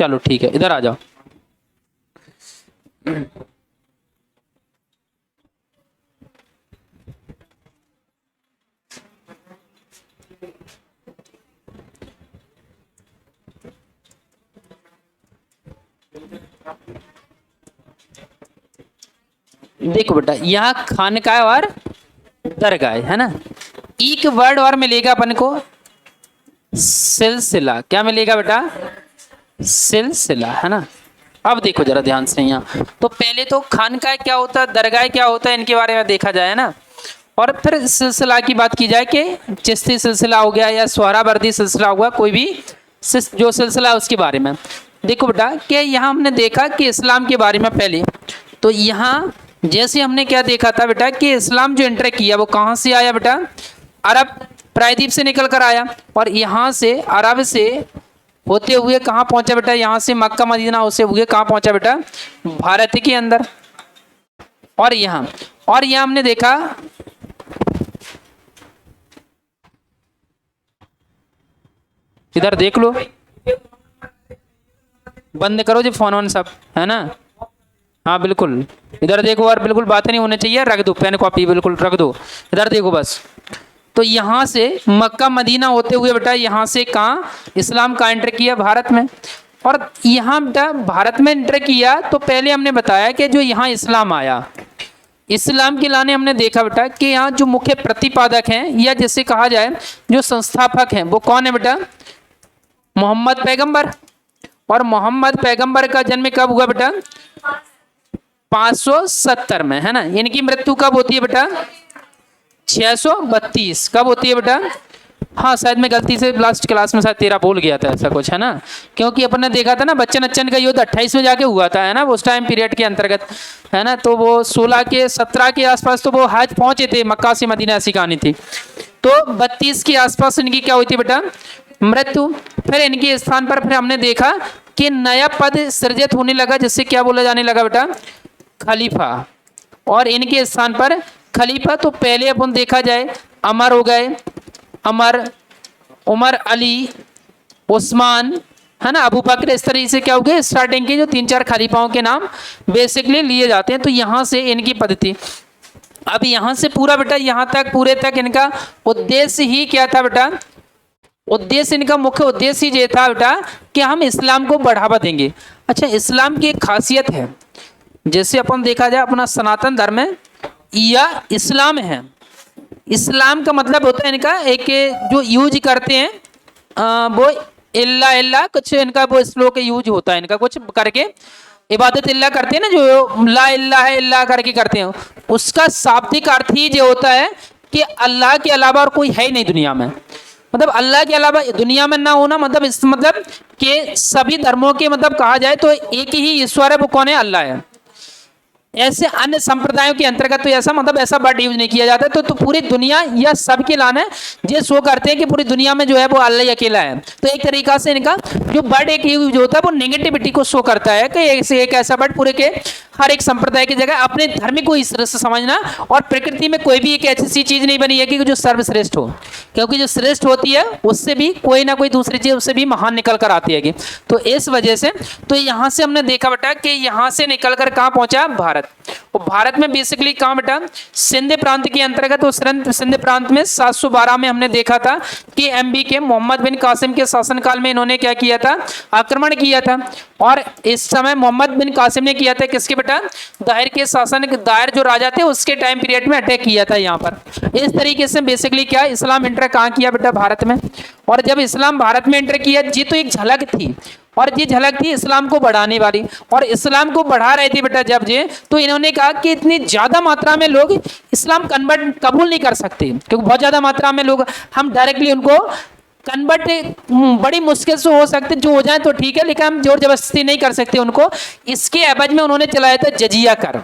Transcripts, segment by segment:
चलो ठीक है, इधर आ जाओ। देखो बेटा, यहाँ खानकाह और दरगाह है ना, एक वर्ड और मिलेगा अपन को, सिलसिला। क्या मिलेगा बेटा? सिलसिला, है ना। अब देखो जरा ध्यान से यहाँ, तो पहले तो खानकाह क्या होता है, दरगाह क्या होता है, इनके बारे में देखा जाए ना, और फिर सिलसिला की बात की जाए कि चिश्ती सिलसिला हो गया या सोहरावर्दी सिलसिला हुआ, कोई भी जो सिलसिला है उसके बारे में। देखो बेटा कि यहाँ हमने देखा कि इस्लाम के बारे में पहले, तो यहाँ जैसे हमने क्या देखा था बेटा कि इस्लाम जो एंटर किया वो कहाँ से आया बेटा? अरब प्रायद्वीप से निकल कर आया, और यहाँ से अरब से होते हुए कहाँ पहुंचा बेटा? यहाँ से मक्का मदीना होते हुए कहाँ पहुंचा बेटा? भारत के अंदर। और यहाँ हमने देखा, इधर देख लो, बंद करो जी फोन वोन सब, है ना। हाँ बिल्कुल, इधर देखो, और बिल्कुल बातें नहीं होनी चाहिए, रख दो पेन कॉपी, बिल्कुल रख दो, इधर देखो बस। तो यहाँ से मक्का मदीना होते हुए बेटा यहाँ से कहाँ इस्लाम का एंटर किया? भारत में। और यहाँ बेटा भारत में एंटर किया तो पहले हमने बताया कि जो यहाँ इस्लाम आया, इस्लाम के लाने हमने देखा बेटा कि यहाँ जो मुख्य प्रतिपादक हैं, या जैसे कहा जाए जो संस्थापक हैं, वो कौन है बेटा? मोहम्मद पैगंबर। और मोहम्मद पैगंबर का जन्म कब हुआ बेटा? 570 में, है ना। इनकी मृत्यु कब होती है बेटा? 632। कब होती है बेटा? हाँ शायद मैं गलती से लास्ट क्लास में शायद 13 बोल गया था, ऐसा कुछ, है ना। क्योंकि अपन ने देखा था ना बच्चन अच्छन का युद्ध 28 में जाके हुआ था, है ना, उस टाइम पीरियड के अंतर्गत, है ना। तो वो 16 के 17 के आसपास तो वो हज पहुंचे थे, मक्का से मदीना ऐसी कहानी थी। तो 32 के आसपास इनकी क्या हुई थी बेटा? मृत्यु। फिर इनके स्थान पर फिर हमने देखा कि नया पद सृजित होने लगा, जिससे क्या बोला जाने लगा बेटा? खलीफा। और इनके स्थान पर खलीफा, तो पहले अपन देखा जाए अमर हो गए, अमर, उमर, अली, उस्मान, है ना, अबू बकर, इस तरीके से क्या हो गए स्टार्टिंग के जो 3-4 खलीफाओं के नाम बेसिकली लिए जाते हैं। तो यहाँ से इनकी पद थी। अब यहाँ से पूरा बेटा यहाँ तक पूरे तक इनका उद्देश्य ही क्या था बेटा? उद्देश्य, इनका मुख्य उद्देश्य ही ये था बेटा कि हम इस्लाम को बढ़ावा देंगे। अच्छा, इस्लाम की एक खासियत है, जैसे अपन देखा जाए अपना सनातन धर्म है या इस्लाम है, इस्लाम का मतलब होता है इनका एक जो यूज करते हैं वो इल्ला इल्ला, कुछ इनका वो श्लोक यूज होता है इनका, कुछ करके इबादत इल्ला करते हैं ना, जो ला इल्ला है इल्ला करके करते हैं, उसका शाब्दिक अर्थ ही जो होता है कि अल्लाह के अलावा और कोई है ही नहीं दुनिया में। मतलब अल्लाह के अलावा दुनिया में ना होना, मतलब इस मतलब कि सभी धर्मों के मतलब कहा जाए तो एक ही ईश्वर है, वो कौन है? अल्लाह है। ऐसे अन्य संप्रदायों के अंतर्गत तो ऐसा मतलब ऐसा वर्ड यूज नहीं किया जाता। तो पूरी दुनिया या सबके लाना ये शो करते हैं कि पूरी दुनिया में जो है वो अल्लाह ही अकेला है। तो एक तरीका से इनका जो वर्ड एक यूज होता है वो नेगेटिविटी को शो करता है कि एक ऐसा वर्ड पूरे के हर एक संप्रदाय की जगह अपने धर्म को इस तरह से समझना। और प्रकृति में कोई भी एक ऐसी चीज नहीं बनी है कि जो सर्वश्रेष्ठ हो, क्योंकि जो श्रेष्ठ होती है उससे भी कोई ना कोई दूसरी चीज उससे भी महान निकल कर आती है। तो इस वजह से तो यहाँ से हमने देखा बेटा कि यहाँ से निकल कर कहाँ पहुंचा? भारत। और भारत में बेसिकली कहाँ बेटा? सिंध प्रांत के अंतर्गत। उस सिंध प्रांत में 712 में हमने देखा था कि एमबी के मोहम्मद बिन कासिम के शासनकाल में इन्होंने क्या किया था? आक्रमण किया था। और इस समय मोहम्मद बिन कासिम ने किया था किसके बेटा? दाहिर के शासन, दाहिर जो राजा थे उसके टाइम पीरियड में अटैक किया था यहाँ पर। इस तरीके से बेसिकली क्या इस्लाम एंटर कहाँ किया बेटा? भारत में। और जब इस्लाम भारत में एंटर किया जी तो एक झलक थी, और ये झलक थी इस्लाम को बढ़ाने वाली। और इस्लाम को बढ़ा रहे थे बेटा जब जे, तो इन्होंने कहा कि इतनी ज्यादा मात्रा में लोग इस्लाम कन्वर्ट कबूल नहीं कर सकते, क्योंकि बहुत ज्यादा मात्रा में लोग हम डायरेक्टली उनको कन्वर्ट बड़ी मुश्किल से हो सकते, जो हो जाए तो ठीक है, लेकिन हम जोर जबरदस्ती नहीं कर सकते उनको। इसके एवज में उन्होंने चलाया था जजिया कर,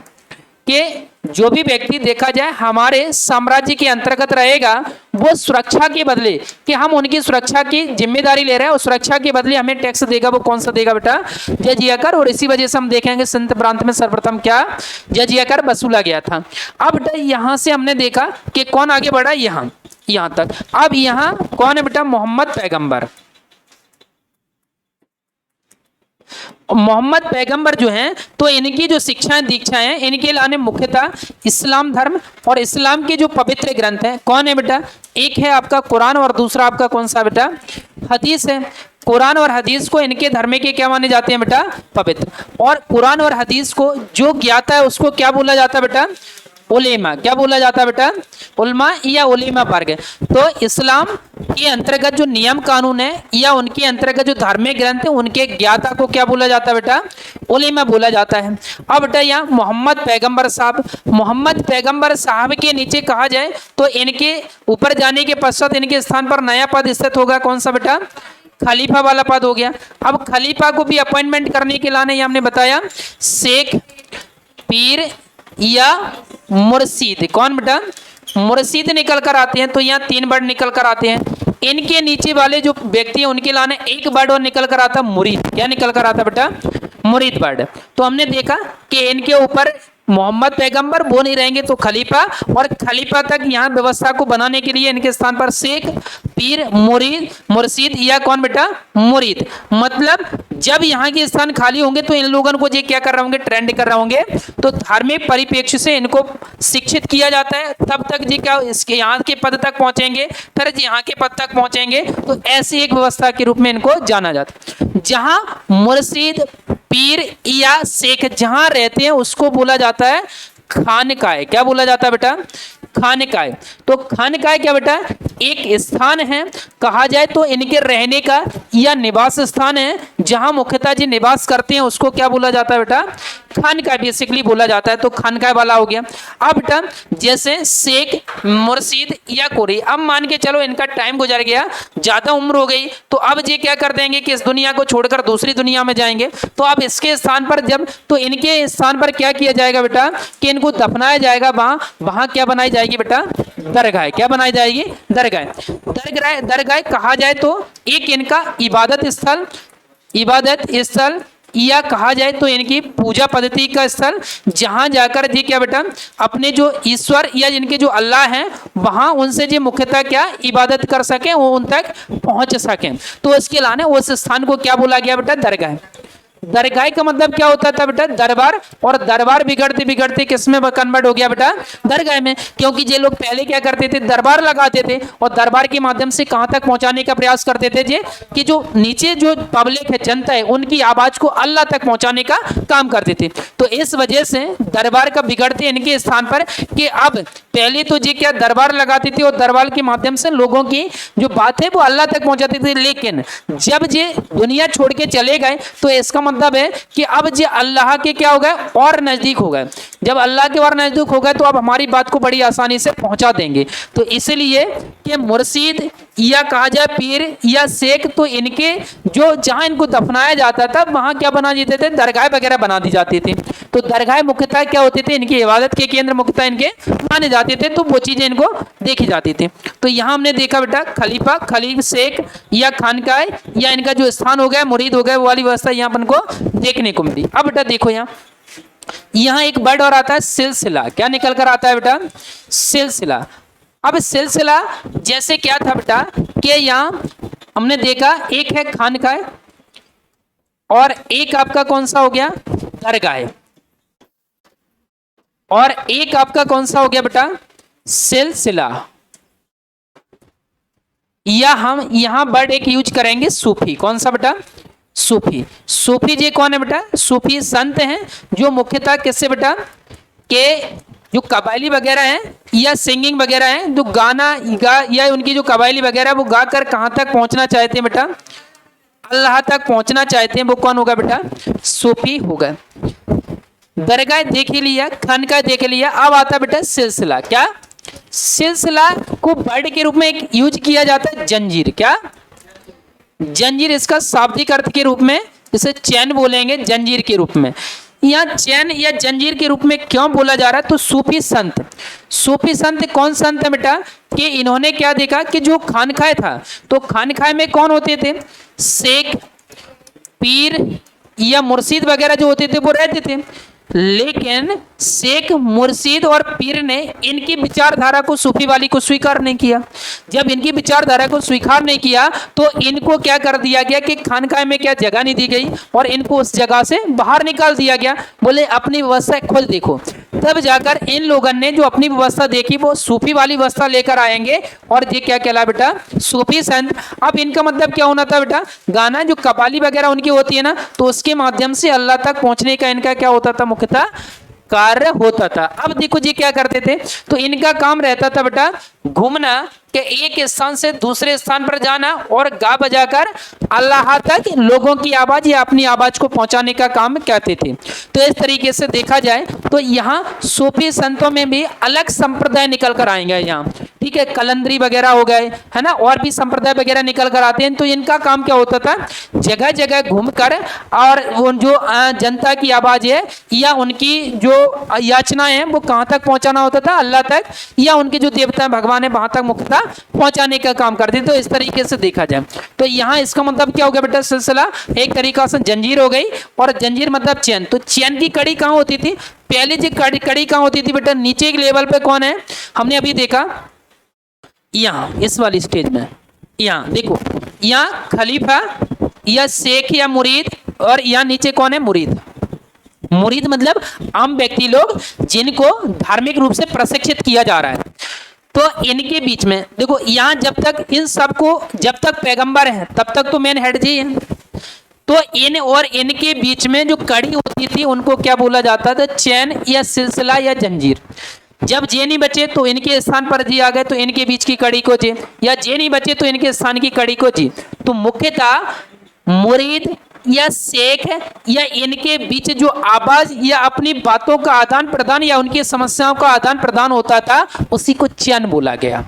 कि जो भी व्यक्ति देखा जाए हमारे साम्राज्य के अंतर्गत रहेगा वो सुरक्षा के बदले कि हम उनकी सुरक्षा की जिम्मेदारी ले रहे हैं, और सुरक्षा के बदले हमें टैक्स देगा। वो कौन सा देगा बेटा? जजिया कर। और इसी वजह से हम देखेंगे सिंध प्रांत में सर्वप्रथम क्या जजिया कर वसूला गया था। अब बेटा यहाँ से हमने देखा कि कौन आगे बढ़ा यहाँ तक। अब यहाँ कौन है बेटा? मोहम्मद पैगंबर। मोहम्मद पैगंबर जो हैं तो इनकी जो शिक्षाएं दीक्षाएं हैं इनके लाने मुख्यतः इस्लाम धर्म और इस्लाम के जो पवित्र ग्रंथ हैं कौन है बेटा, एक है आपका कुरान और दूसरा आपका कौन सा बेटा, हदीस है। कुरान और हदीस को इनके धर्म के क्या माने जाते हैं बेटा, पवित्र। और कुरान और हदीस को जो ज्ञाता है उसको क्या बोला जाता है बेटा, उलेमा। क्या बोला जाता है बेटा, उलमा या उलेमा वर्ग। तो इस्लाम के अंतर्गत जो नियम कानून है या उनके अंतर्गत जो धार्मिक ग्रंथ है उनके ज्ञाता को क्या बोला जाता है बेटा, उलेमा बोला जाता है। अब बेटा यहाँ मोहम्मद पैगंबर साहब, मोहम्मद पैगंबर साहब के नीचे कहा जाए तो इनके ऊपर जाने के पश्चात इनके स्थान पर नया पद स्थित होगा कौन सा बेटा, खलीफा वाला पद हो गया। अब खलीफा को भी अपॉइंटमेंट करने के लाने हमने बताया शेख, पीर या मुर्शीद। कौन बेटा, मुर्शीद निकल कर आते हैं। तो यहाँ 3 वर्ड निकल कर आते हैं। इनके नीचे वाले जो व्यक्ति हैं उनके लाने एक वर्ड और निकल कर आता मुरीद। क्या निकल कर आता बेटा, मुरीद वर्ड। तो हमने देखा कि इनके ऊपर मोहम्मद पैगंबर वो नहीं रहेंगे तो खलीफा, और खलीफा तक यहाँ व्यवस्था को बनाने के लिए इनके स्थान पर शेख, पीर, मुरीद, मुर्शीद या कौन बेटा, मुरीद। मतलब जब यहाँ के स्थान खाली होंगे तो इन लोगों को ये क्या कर रहे होंगे, ट्रेंड कर रहे होंगे। तो धार्मिक परिप्रेक्ष्य से इनको शिक्षित किया जाता है, तब तक जी क्या इसके यहाँ के पद तक पहुंचेंगे, फिर यहाँ के पद तक पहुंचेंगे। तो ऐसी एक व्यवस्था के रूप में इनको जाना जाता है। जहाँ मुर्शीद, पीर या शेख जहां रहते हैं उसको बोला जाता है खानकाह। क्या बोला जाता है बेटा, खानकाह। तो खानकाह क्या बेटा, एक स्थान है कहा जाए तो इनके रहने का या निवास स्थान है जहां मुख्यतः जी निवास करते हैं उसको क्या बोला जाता है बेटा, खानकाह बेसिकली बोला जाता है। तो खानकाह वाला हो गया। अब बेटा जैसे शेख, मुर्शीद या कोरी, अब मान के चलो इनका टाइम गुजर गया, ज्यादा उम्र हो गई, तो अब ये क्या कर देंगे कि इस दुनिया को छोड़कर दूसरी दुनिया में जाएंगे। तो अब इसके स्थान पर जब, तो इनके स्थान पर क्या किया जाएगा बेटा कि इनको दफनाया जाएगा। वहां क्या बनाई जाएगी बेटा, दरगाह। क्या बनाई जाएगी, दरगाह। दरगाह कहा जाए तो एक इनका इबादत स्थल या कहा जाए तो इनकी पूजा पद्धति का स्थल, जहां जाकर जी क्या बेटा अपने जो ईश्वर या जिनके जो अल्लाह हैं वहां उनसे जी मुख्यतः क्या इबादत कर सकें, वो उन तक पहुंच सकें। तो इसके लाने उस स्थान को क्या बोला गया बेटा, दरगाह। दरगाह का मतलब क्या होता था बेटा, दरबार। और दरबार बिगड़ते बिगड़ते किस में कन्वर्ट हो गया बेटा, दरगाह में। क्योंकि ये लोग पहले क्या करते थे, दरबार लगाते थे और दरबार के माध्यम से कहां तक पहुंचाने का प्रयास करते थे जी कि जो नीचे जो पब्लिक है, जनता है, उनकी आवाज को अल्लाह तक पहुंचाने का काम करते थे। तो इस वजह से दरबार का बिगड़ते इनके स्थान पर कि अब पहले तो जी क्या दरबार लगाते थे और दरबार के माध्यम से लोगों की जो बात है वो अल्लाह तक पहुंचाते थे। लेकिन जब ये दुनिया छोड़ के चले गए तो इसका मतलब है कि अब जे अल्लाह के क्या हो गए, और नजदीक हो गए। जब अल्लाह के और नजदीक हो गए तो अब हमारी बात को बड़ी आसानी से पहुंचा देंगे। तो इसलिए कि मुर्शीद या कहा जाए पीर या शेख, तो इनके जो जहां इनको दफनाया जाता था वहां क्या बना देते थे, दरगाह वगैरह बना दी जाती थी। तो दरगाह मुख्यतः क्या होते थे, इनकी इबादत के केंद्र मुख्यतः इनके माने जाते थे। तो वो चीजें इनको देखी जाती थी। तो यहाँ हमने देखा बेटा खलीफा, खलीफ, शेख या खानकाह या इनका जो स्थान हो गया, मुरीद हो गया, वो वाली व्यवस्था यहाँ अपन को देखने को मिली। अब बेटा देखो यहाँ एक वर्ड और आता है सिलसिला। क्या निकल कर आता है बेटा, सिलसिला। अब सिलसिला जैसे क्या था बेटा कि यहाँ हमने देखा एक है खानकाह और एक आपका कौन सा हो गया, दरगाह, और एक आपका कौन सा हो गया बेटा, सिलसिला। या हम यहां वर्ड एक यूज करेंगे सूफी। कौन सा बेटा, सूफी। सूफी जी कौन है बेटा, सूफी संत हैं जो मुख्यतः किससे बेटा के जो कबायली वगैरह हैं या सिंगिंग वगैरह हैं, जो गाना या उनकी जो कबायली वगैरह वो गाकर कहां तक पहुंचना चाहते हैं बेटा, अल्लाह तक पहुंचना चाहते हैं, वो कौन होगा बेटा, सूफी होगा। दरगाह देख लिया, खानकाह देख लिया। अब आता बेटा सिलसिला। क्या, सिलसिला को वर्ड के रूप में एक यूज किया जाता है जंजीर। क्या, जंजीर। इसका शाब्दिक अर्थ के रूप में इसे चैन बोलेंगे, जंजीर के रूप में। यहाँ चैन या जंजीर के रूप में क्यों बोला जा रहा है, तो सूफी संत। सूफी संत कौन संत है बेटा कि इन्होंने क्या देखा कि जो खानकाह था, तो खानकाह में कौन होते थे, शेख, पीर या मुर्शीद वगैरह जो होते थे वो रहते थे। लेकिन शेख, मुर्शिद और पीर ने इनकी विचारधारा को, सूफी वाली को स्वीकार नहीं किया। जब इनकी विचारधारा को स्वीकार नहीं किया तो इनको क्या कर दिया गया कि खानकाह में क्या जगह नहीं दी गई और इनको उस जगह से बाहर निकाल दिया गया। बोले अपनी व्यवस्था खुद देखो। तब जाकर इन लोगों ने जो अपनी व्यवस्था देखी वो सूफी वाली व्यवस्था लेकर आएंगे और ये क्या कहला बेटा, सूफी संत। अब इनका मतलब क्या होना था बेटा, गाना जो कव्वाली वगैरह उनकी होती है ना, तो उसके माध्यम से अल्लाह तक पहुंचने का इनका क्या होता था, मुख्यतः कार्य होता था। अब देखो जी क्या करते थे, तो इनका काम रहता था बेटा घूमना, कि एक स्थान से दूसरे स्थान पर जाना और गा बजाकर अल्लाह तक लोगों की आवाज या अपनी आवाज को पहुंचाने का काम करते थे। तो इस तरीके से देखा जाए तो यहाँ सूफी संतों में भी अलग संप्रदाय निकल कर आएंगे यहाँ, ठीक है, कलंदरी वगैरह हो गए, है ना, और भी संप्रदाय वगैरह निकल कर आते हैं। तो इनका काम क्या होता था, जगह जगह घूमकर और उन जो जनता की आवाज है या उनकी जो याचना है वो कहाँ तक पहुंचाना होता था, अल्लाह तक, या उनके जो देवता भगवान है वहां तक मुख्यतः पहुंचाने का काम करते। तो इस तरीके से देखा जाए तो यहाँ इसका मतलब क्या हो गया बेटा, सिलसिला एक तरीका से जंजीर हो गई, और जंजीर मतलब चैन। तो चैन की कड़ी कहाँ होती थी, पहले जो कड़ी कहाँ होती थी बेटा, नीचे के लेवल पे कौन है, हमने अभी देखा यहाँ इस वाली स्टेज में, यहाँ देखो, यहाँ खलीफा या शेख या मुरीद, और यहाँ नीचे कौन है, मुरीद। मुरीद मतलब आम व्यक्ति लोग जिनको धार्मिक रूप से प्रशिक्षित किया जा रहा है। तो इनके बीच में देखो, यहाँ जब तक इन सबको, जब तक पैगंबर है तब तक तो मेन हेड जी है। तो इन और इनके बीच में जो कड़ी होती थी उनको क्या बोला जाता था, चैन या सिलसिला या जंजीर। जब जे नहीं बचे तो इनके स्थान पर जी आ गए तो इनके बीच की कड़ी को जे, या जे नहीं बचे तो इनके स्थान की कड़ी को जी। तो मुख्यतः मुरीद या शेख या इनके बीच जो आवाज या अपनी बातों का आदान प्रदान या उनकी समस्याओं का आदान प्रदान होता था उसी को चैन बोला गया।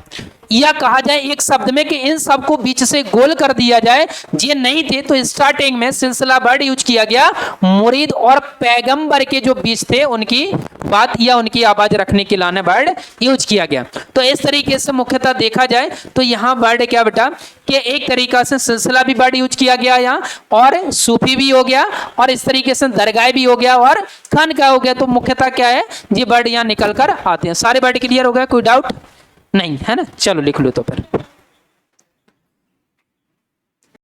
या कहा जाए एक शब्द में कि इन सबको बीच से गोल कर दिया जाए। ये नहीं थे तो स्टार्टिंग में सिलसिला वर्ड यूज किया गया, मुरीद और पैगंबर के जो बीच थे उनकी बात या उनकी आवाज रखने के लाने वर्ड यूज किया गया। तो इस तरीके से मुख्यतः देखा जाए तो यहाँ वर्ड क्या बेटा, कि एक तरीका से सिलसिला भी वर्ड यूज किया गया यहाँ, और सूफी भी हो गया, और इस तरीके से दरगाह भी हो गया, और खानकाह हो गया। तो मुख्यतः क्या है, ये वर्ड यहाँ निकल कर आते हैं। सारे वर्ड क्लियर हो गया, कोई डाउट नहीं है ना, चलो लिख लो तो फिर।